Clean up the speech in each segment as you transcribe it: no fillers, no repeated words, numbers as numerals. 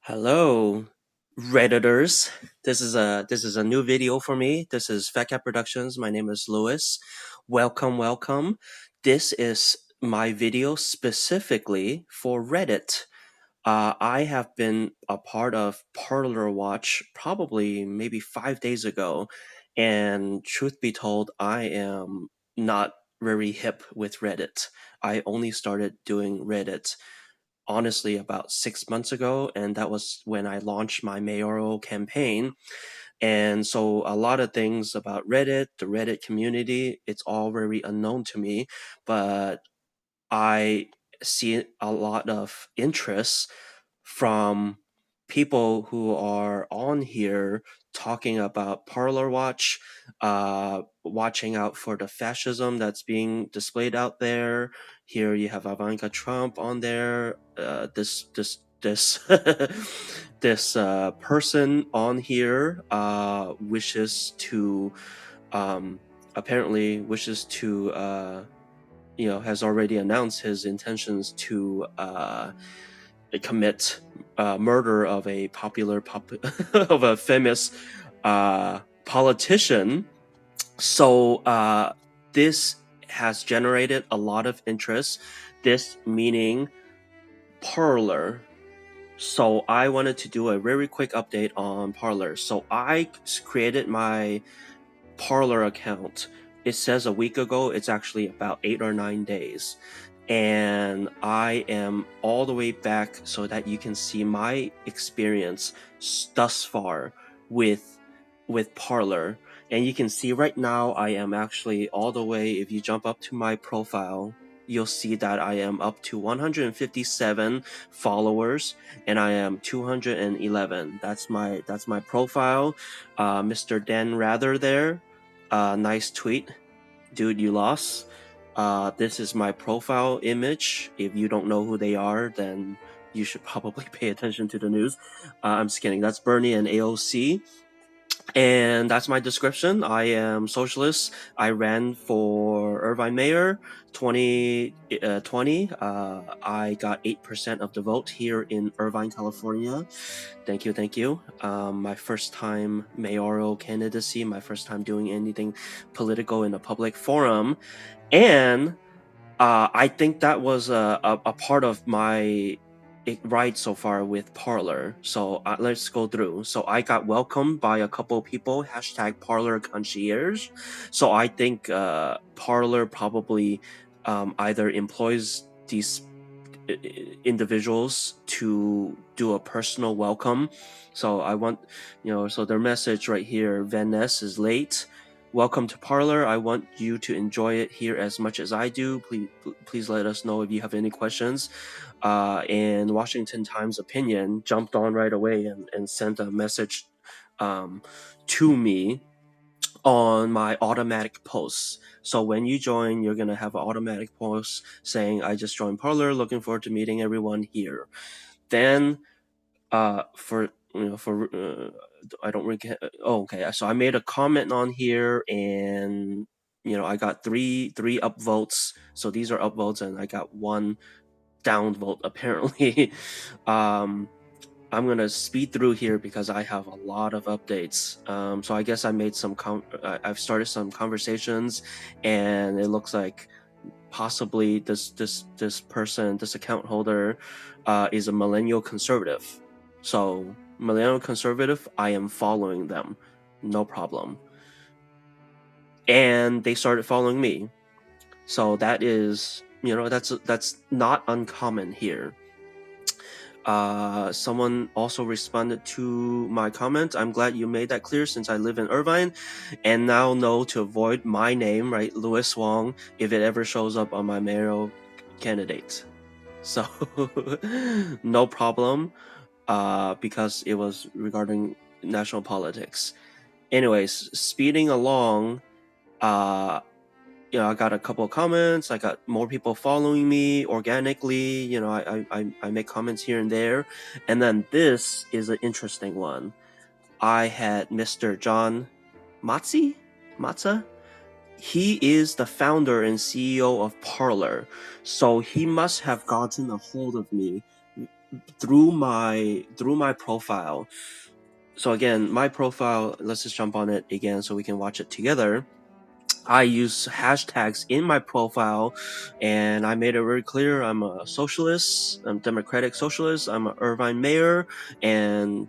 Hello, Redditors. This is a new video for me. This is Fat Cat Productions. My name is Louis. Welcome. This is my video specifically for Reddit. I have been a part of ParlerWatch probably maybe 5 days ago, and truth be told, I am not very hip with Reddit. I only started doing Reddit honestly about 6 months ago, and that was when I launched my mayoral campaign. And so a lot of things about Reddit, the Reddit community, it's all very unknown to me, but I see a lot of interest from people who are on here talking about ParlerWatch, watching out for the fascism that's being displayed out there. Here you have Ivanka Trump on there. This this person on here wishes to apparently wishes to has already announced his intentions to commit murder of a of a famous politician. So this has generated a lot of interest. This meaning Parler. So I wanted to do a very quick update on Parler. So I created my Parler account. It says a week ago. It's actually about 8 or 9 days. And I am all the way back so that you can see my experience thus far with Parler. And you can see right now I am actually all the way, if you jump up to my profile, you'll see that I am up to 157 followers and I am 211. That's my profile. Mr. Dan Rather there, nice tweet. Dude, you lost. This is my profile image. If you don't know who they are, then you should probably pay attention to the news. I'm just kidding. That's Bernie and AOC. And that's my description. I am socialist. I ran for Irvine mayor 2020. I got 8% of the vote here in Irvine, California. Thank you. My first time mayoral candidacy, my first time doing anything political in a public forum. And I think that was a part of my ride so far with Parler. So let's go through. So I got welcomed by a couple people, hashtag Parler concierge. So I think Parler probably either employs these individuals to do a personal welcome. So I want, so their message right here, Van Ness is late. Welcome to Parler. I want you to enjoy it here as much as I do. Please let us know if you have any questions. And Washington Times Opinion jumped on right away and sent a message to me on my automatic posts. So when you join, you're gonna have an automatic post saying, I just joined Parler, looking forward to meeting everyone here. Then I don't really get, okay, so I made a comment on here and I got three upvotes. So these are upvotes and I got one downvote apparently. I'm gonna speed through here because I have a lot of updates. So I guess I made I've started some conversations, and it looks like possibly this person, this account holder, is a millennial conservative. So millennial conservative, I am following them, no problem. And they started following me, so that is, that's not uncommon here. Someone also responded to my comment. I'm glad you made that clear since I live in Irvine and now know to avoid my name, right, Louis Huang, if it ever shows up on my mayoral candidate. So no problem, because it was regarding national politics. Anyways, speeding along, I got a couple of comments. I got more people following me organically. I make comments here and there. And then this is an interesting one. I had Mr. John Matze. He is the founder and CEO of Parler. So he must have gotten a hold of me through my profile. So again, my profile, let's just jump on it again so we can watch it together. I use hashtags in my profile, and I made it very clear I'm a socialist, I'm democratic socialist, I'm an Irvine mayor, and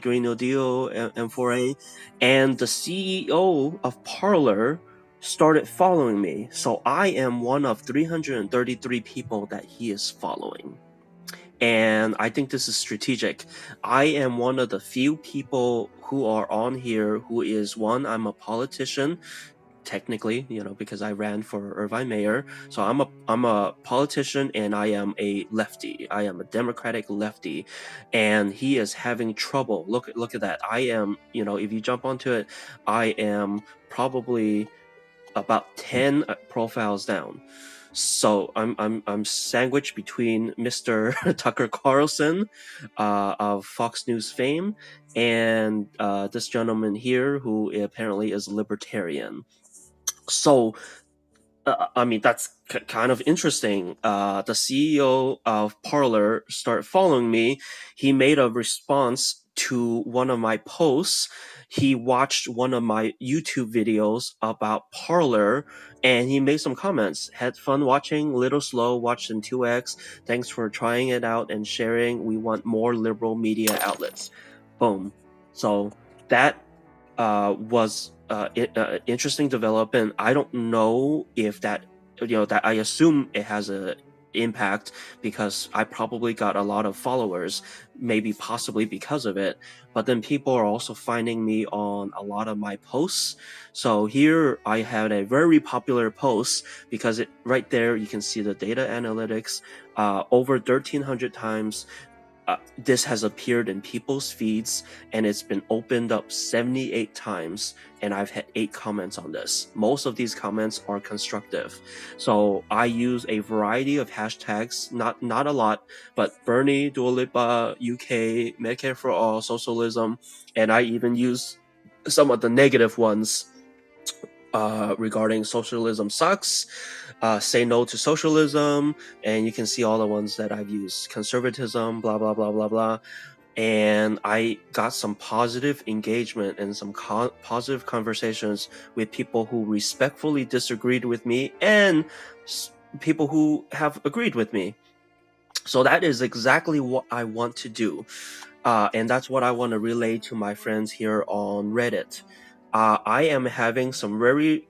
Green New Deal and 4A. And the CEO of Parler started following me. So I am one of 333 people that he is following. And I think this is strategic. I am one of the few people who are on here who is, one, I'm a politician, technically, because I ran for Irvine mayor. So I'm a politician, and I am a lefty. I am a Democratic lefty, and he is having trouble. Look at that. I am, if you jump onto it, I am probably about 10 profiles down. So I'm sandwiched between Mr. Tucker Carlson of Fox News fame, and this gentleman here who apparently is libertarian. So I mean, that's kind of interesting. The CEO of Parler started following me. He made a response to one of my posts. He watched one of my YouTube videos about Parler, and he made some comments. Had fun watching, little slow, watched in 2x. Thanks for trying it out and sharing. We want more liberal media outlets. Boom. So that was interesting development. I don't know if that, that I assume it has a impact because I probably got a lot of followers, maybe possibly because of it. But then people are also finding me on a lot of my posts. So here I had a very popular post because right there you can see the data analytics, over 1,300 times. This has appeared in people's feeds, and it's been opened up 78 times, and I've had 8 comments on this. Most of these comments are constructive. So I use a variety of hashtags, not a lot, but Bernie DuaLipa UK, MedicareForAll, socialism, and I even use some of the negative ones regarding socialism sucks, say no to socialism, and you can see all the ones that I've used. Conservatism, blah, blah, blah, blah, blah. And I got some positive engagement and some positive conversations with people who respectfully disagreed with me and people who have agreed with me. So that is exactly what I want to do. And that's what I want to relay to my friends here on Reddit. I am having some very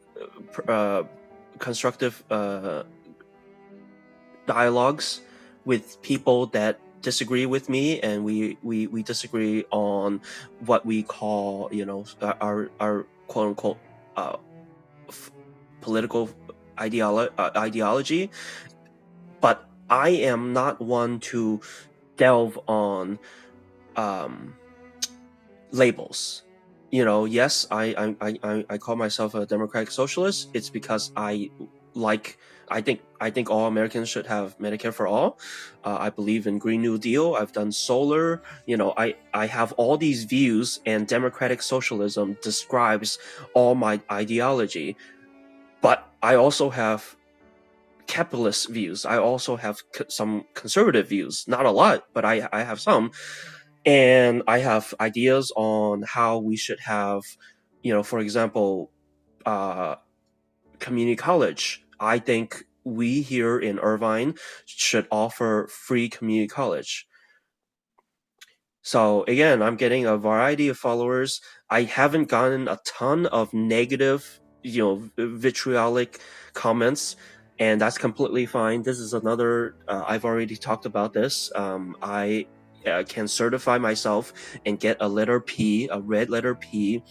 constructive dialogues with people that disagree with me, and we disagree on what we call, our quote unquote political ideology. But I am not one to delve on labels. Yes, I call myself a democratic socialist. It's because I think all Americans should have Medicare for all. I believe in Green New Deal. I've done solar. I have all these views, and democratic socialism describes all my ideology. But I also have capitalist views. I also have some conservative views. Not a lot, but I have some. And I have ideas on how we should have, for example, community college. I think we here in Irvine should offer free community college. So again, I'm getting a variety of followers. I haven't gotten a ton of negative, vitriolic comments, and that's completely fine. This is another, I've already talked about this. I can certify myself and get a letter P, a red letter P,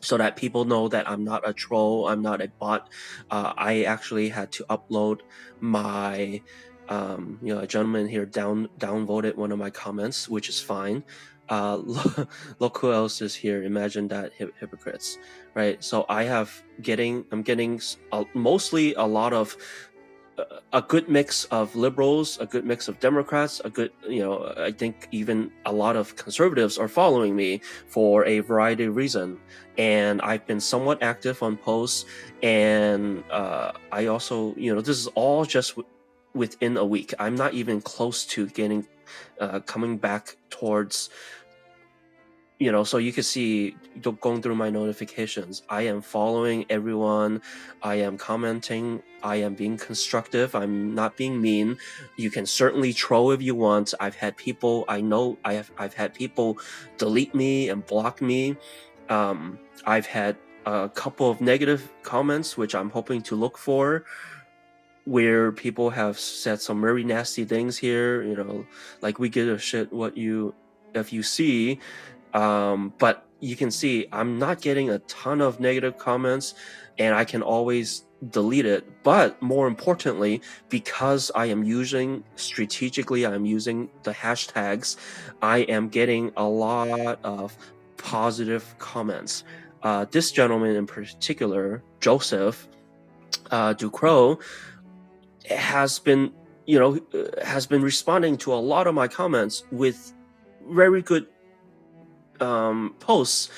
so that people know that I'm not a troll, I'm not a bot. I actually had to upload my, a gentleman here downvoted one of my comments, which is fine. Look who else is here. Imagine that, hypocrites, right? So I'm getting mostly a lot of a good mix of liberals, a good mix of Democrats, a good, I think even a lot of conservatives are following me for a variety of reasons. And I've been somewhat active on posts, and I also, this is all just within a week. I'm not even close to getting coming back towards, you know, so you can see going through my notifications, I am following everyone, I am commenting, I am being constructive, I'm not being mean. You can certainly troll if you want. I've had people, I know I've had people delete me and block me. I've had a couple of negative comments, which I'm hoping to look for, where people have said some very nasty things here, you know, like, we give a shit what you if you see. But you can see I'm not getting a ton of negative comments, and I can always delete it. But more importantly, because I am using strategically, I'm using the hashtags, I am getting a lot of positive comments. This gentleman in particular, Joseph Ducrow, has been, you know, has been responding to a lot of my comments with very good posts.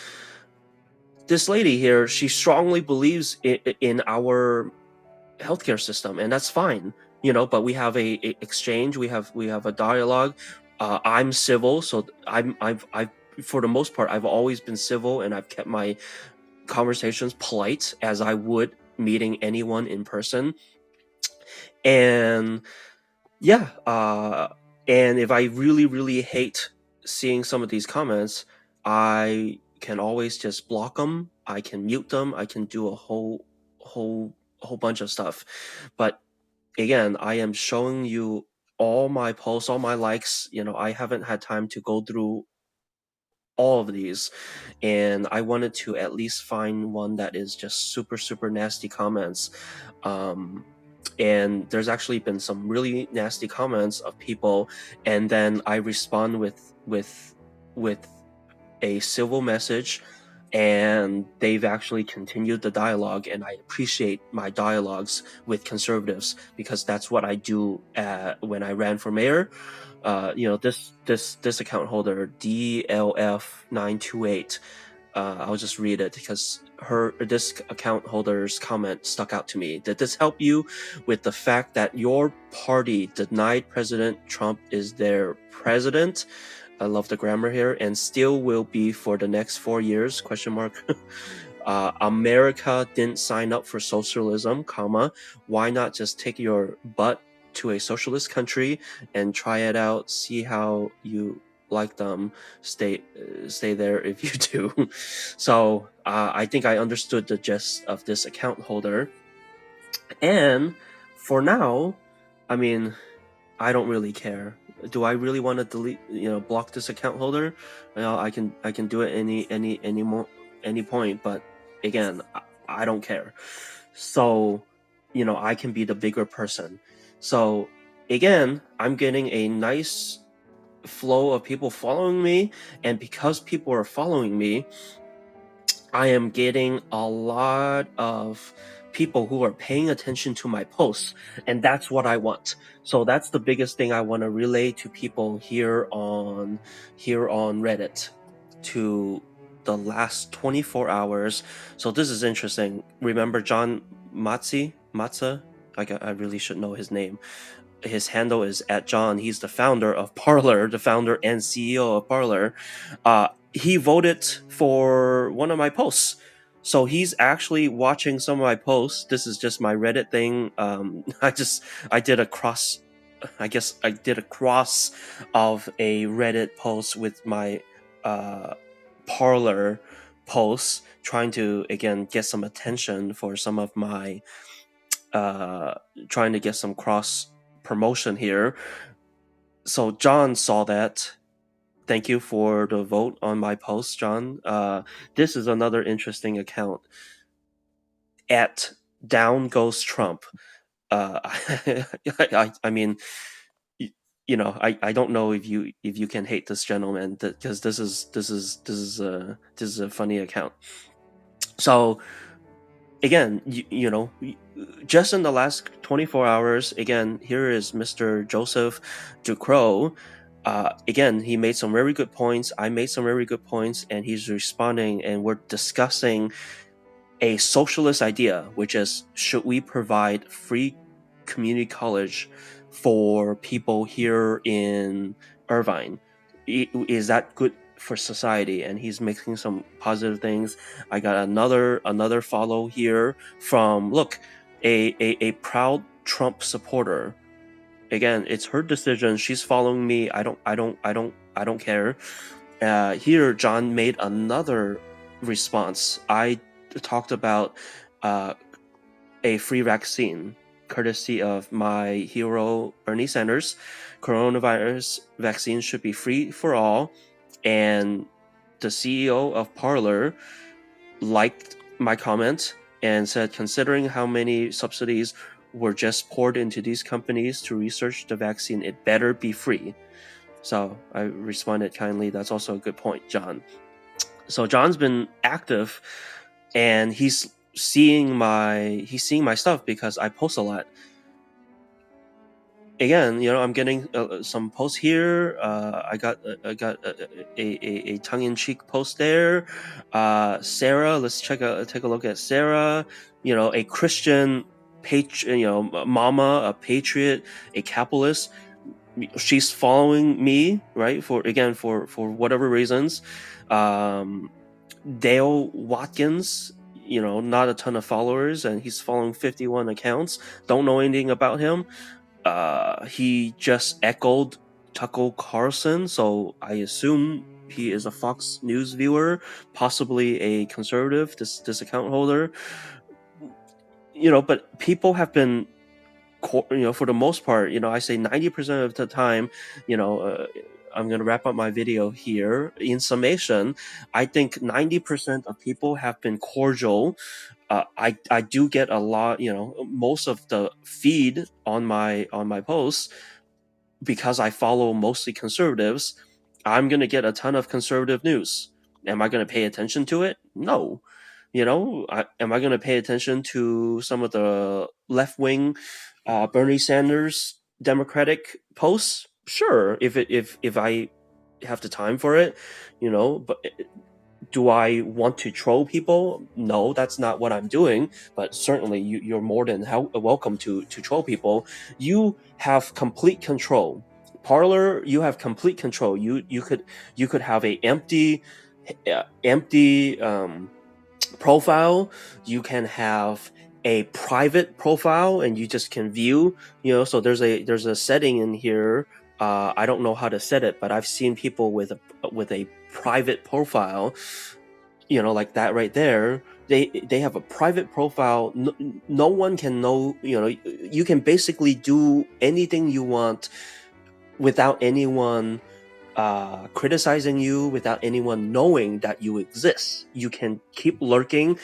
This lady here, she strongly believes in our healthcare system, and that's fine, you know, but we have a exchange, we have a dialogue. I'm civil, so I've for the most part, I've always been civil, and I've kept my conversations polite as I would meeting anyone in person. And yeah, and if I really hate seeing some of these comments, I can always just block them, I can mute them, I can do a whole bunch of stuff. But again, I am showing you all my posts, all my likes. You know, I haven't had time to go through all of these, and I wanted to at least find one that is just super nasty comments. And there's actually been some really nasty comments of people, and then I respond with a civil message, and they've actually continued the dialogue, and I appreciate my dialogues with conservatives, because that's what I do when I ran for mayor. You know, this account holder, DLF928, I'll just read it because this account holder's comment stuck out to me. Did this help you with the fact that your party denied President Trump is their president? I love the grammar here. And still will be for the next 4 years, question mark. America didn't sign up for socialism, comma. Why not just take your butt to a socialist country and try it out, see how you like them, stay there if you do. So I think I understood the gist of this account holder. And for now, I mean, I don't really care. Do I really want to delete, you know, block this account holder? You know, I can do it any point, but again, I don't care. So, you know, I can be the bigger person. So again, I'm getting a nice flow of people following me, and because people are following me, I am getting a lot of people who are paying attention to my posts, and that's what I want. So that's the biggest thing I want to relay to people here on Reddit, to the last 24 hours. So this is interesting. Remember John Matze? I really should know his name. His handle is @John. He's the founder of Parler, the founder and CEO of Parler. He voted for one of my posts. So he's actually watching some of my posts. This is just my Reddit thing. I did a cross of a Reddit post with my Parler posts, trying to, again, get some attention for some of my trying to get some cross promotion here. So John saw that. Thank you for the vote on my post, John. This is another interesting account. @Down Goes Trump. I mean, you know, I don't know if you can hate this gentleman, because this is a funny account. So again, you know, just in the last 24 hours, again, here is Mr. Joseph Ducrow. Again, he made some very good points. I made some very good points, and he's responding, and we're discussing a socialist idea, which is, should we provide free community college for people here in Irvine. Is that good for society? And he's making some positive things. I got another follow here from, look, a proud Trump supporter. Again, it's her decision. She's following me. I don't care. Here, John made another response. I talked about a free vaccine, courtesy of my hero, Bernie Sanders. Coronavirus vaccine should be free for all. And the CEO of Parler liked my comment and said, considering how many subsidies were just poured into these companies to research the vaccine, it better be free. So I responded kindly, that's also a good point, John. So John's been active, and he's seeing my stuff because I post a lot. Again, I'm getting some posts here. I got a tongue-in-cheek post there. Sarah, let's take a look at Sarah. A Christian mama, a patriot, a capitalist. She's following me, right? For whatever reasons. Dale Watkins, not a ton of followers, and he's following 51 accounts. Don't know anything about him. He just echoed Tucker Carlson, so I assume he is a Fox News viewer, possibly a conservative, this account holder. But people have been, for the most part, I say 90% of the time, I'm going to wrap up my video here. In summation, I think 90% of people have been cordial. I do get a lot, most of the feed on my posts, because I follow mostly conservatives. I'm going to get a ton of conservative news. Am I going to pay attention to it? No. Am I going to pay attention to some of the left-wing Bernie Sanders Democratic posts? Sure, if I have the time for it, but do I want to troll people? No, that's not what I'm doing. But certainly, you're more than welcome to troll people. You have complete control. Parler, you have complete control. You could have a empty profile. You can have a private profile, and you just can view. So there's a setting in here. I don't know how to set it, but I've seen people with a private profile, like that right there. They have a private profile. No one can know. You can basically do anything you want without anyone criticizing you, without anyone knowing that you exist. You can keep lurking.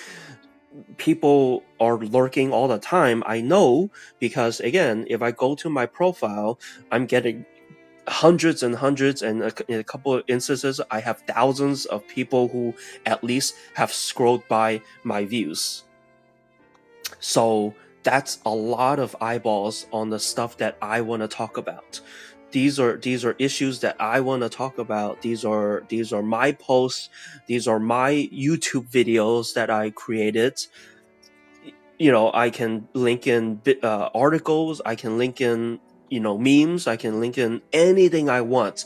People are lurking all the time. I know, because again, if I go to my profile, I'm getting hundreds and hundreds, and in a couple of instances, I have thousands of people who at least have scrolled by my views. So that's a lot of eyeballs on the stuff that I want to talk about. These are issues that I want to talk about. These are my posts. These are my YouTube videos that I created. I can link in articles. I can link in memes. I can link in anything I want.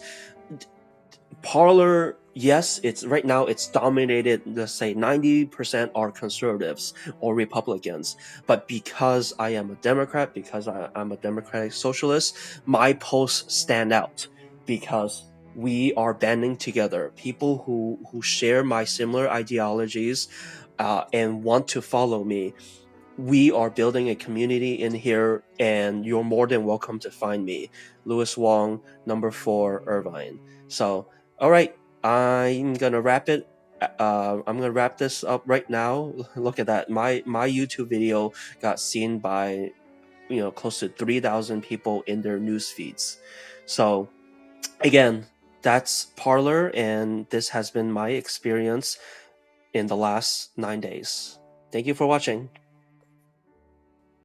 Parler, yes, right now it's dominated. Let's say 90% are conservatives or Republicans. But because I am a Democrat, because I'm a democratic socialist, my posts stand out because we are banding together. People who share my similar ideologies and want to follow me. We are building a community in here, and you're more than welcome to find me. Louis Huang, number 4, Irvine. So, all right, I'm gonna wrap it. I'm gonna wrap this up right now. Look at that. My YouTube video got seen by close to 3,000 people in their news feeds. So again, that's Parler, and this has been my experience in the last 9 days. Thank you for watching.